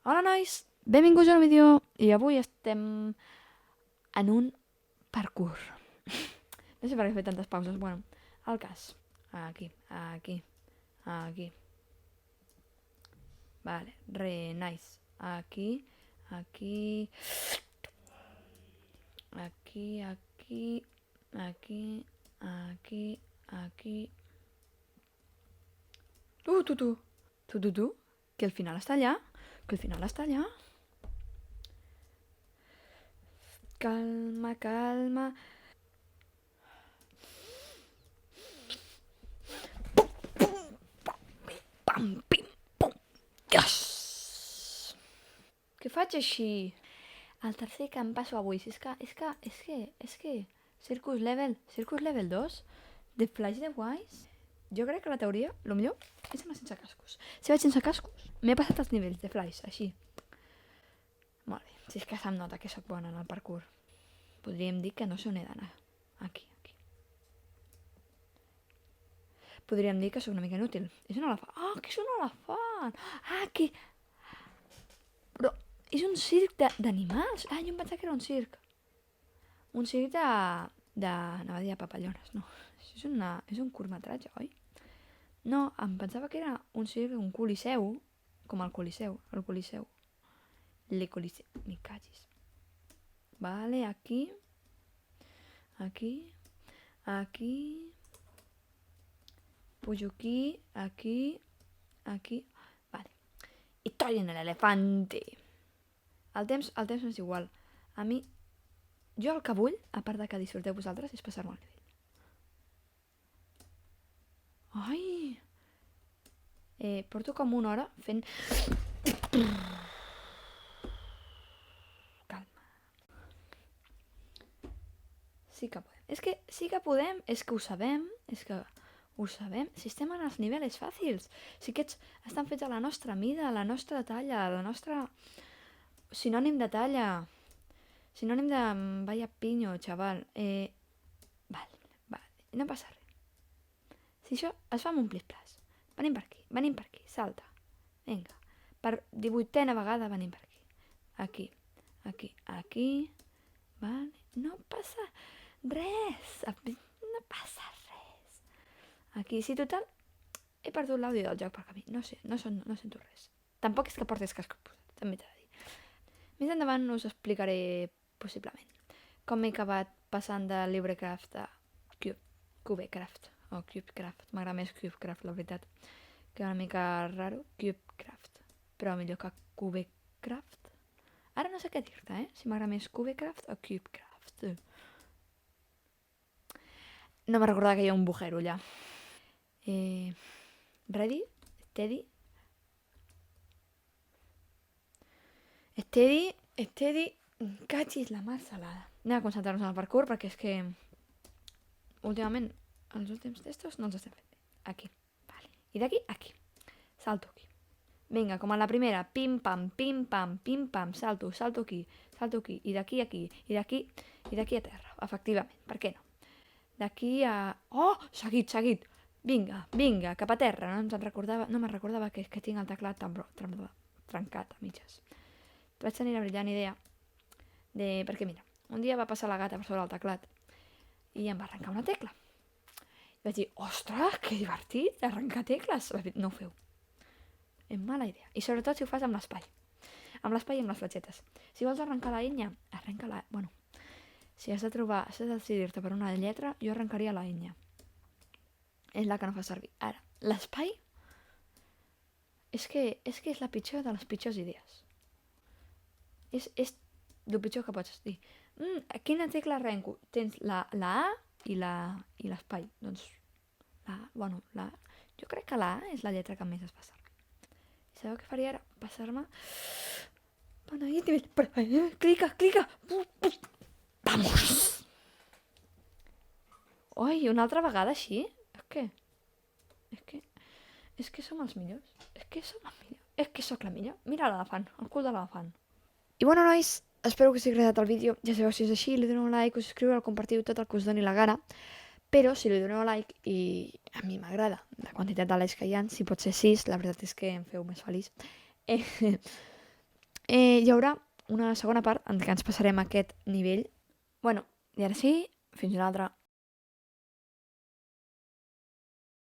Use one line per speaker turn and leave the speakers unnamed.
Hola nois, benvinguts a un vídeo i avui estem en un parkour. No sé per què he fet tantes pauses, bueno, el cas. Aquí, aquí, aquí. Vale, re, nice. Aquí, aquí, aquí, aquí, aquí, aquí, aquí. Tu. Tu, que el final està allà, que el final està allà. Calma, calma. Pam, pim, pum. Yes! Què faig així? El tercer que em passo avui. Si és que... Circus Level 2 de Flash de Wise. Jo crec que la teoria, el millor, és anar sense cascos. Si vaig sense cascos, m'he passat els nivells de Flash, així. Molt bé, si és que se'm nota que sóc bona en el parkour. Podríem dir que no sé on he d'anar. Aquí. Podríem dir que sóc una mica inútil. És un elefant. Ah, que és un elefant! Ah, que... Però és un circ d'animals. Ah, jo em pensava que era un circ. Un circ anava a dir papallones, no. És un curtmetratge, oi? No, em pensava que era un circ, un coliseu, com el coliseu. Le coliseu, mi cagis. Vale, aquí, pujo aquí, vale. I estoy en el elefante. El temps no és igual. A mi, jo el que vull, a part de que disfruteu vosaltres, és passar-me el nivell. Ai! Porto com una hora fent... Calma. Sí que podem. És que sí que podem, és que ho sabem. Si estem en els nivells fàcils. Si aquests estan fets a la nostra mida, a la nostra talla, a la nostra... Sinònim de talla. Sinònim de... Vaya piño, xaval. Vale. No passa res. Si això es fa amb un plis-plas. Venim per aquí, salta. Vinga. Per 18a vegada venim per aquí. Aquí. Vale. No passa res. No passa res. Aquí, sí, total, he perdut l'àudio del joc per camí. No sento res. Tampoc és que portés cascos posats, també t'he de dir. Més endavant us explicaré, possiblement, com m'he acabat passant de LibreCraft a Cubecraft o Cubecraft. M'agrada més Cubecraft, la veritat, que una mica raro, Cubecraft, però millor que Cubecraft. Ara no sé què dir-te, si m'agrada més Cubecraft o Cubecraft. No me recordava que hi ha un bujero allà. Ready? Steady. Cachis la mar salada. Anem a concentrar-nos en el parkour perquè és que últimament els últims testos no els estem fent bé. Aquí. Vale. I d'aquí, aquí. Salto aquí. Vinga, com a la primera. Pim, pam, salto aquí. I d'aquí, aquí. I d'aquí a terra. Efectivament. Per què no? D'aquí a... Oh! Seguit. Vinga, cap a terra. No me'n recordava que tinc el teclat trencat a mitges. Vaig tenir la brillant idea perquè mira, un dia va passar la gata per sobre el teclat i em va arrencar una tecla. I vaig dir, ostres, que divertit, arrencar tecles. No ho feu. És mala idea. I sobretot si ho fas amb l'espai. Amb l'espai i amb les fletxetes. Si vols arrencar la enya, arrenca-la... Bueno, si has de decidir-te per una lletra, jo arrencaria la enya. És la que no fa servir. Ara, l'espai és que és la pitjor de les pitjors idees. És el pitjor que pots dir. Quina tecla arrenco? Tens la A i l'espai. Doncs jo crec que la A és la lletra que més es fa servir. I sabeu què faria ara? Passar-me... Clica! Vamos! Oi, una altra vegada així? És que som els millors. És que sóc la millor. Mira l'elefant, el cul de l'elefant. I bueno, nois, espero que us hagi agradat el vídeo. Ja sabeu, si és així, li doneu un like, us subscriu, el compartiu, tot el que us doni la gana. Però si li doneu like, i a mi m'agrada la quantitat de likes que hi ha, si pot ser 6, la veritat és que em feu més feliç. hi haurà una segona part en què ens passarem aquest nivell. Bueno, i ara sí, fins una altra.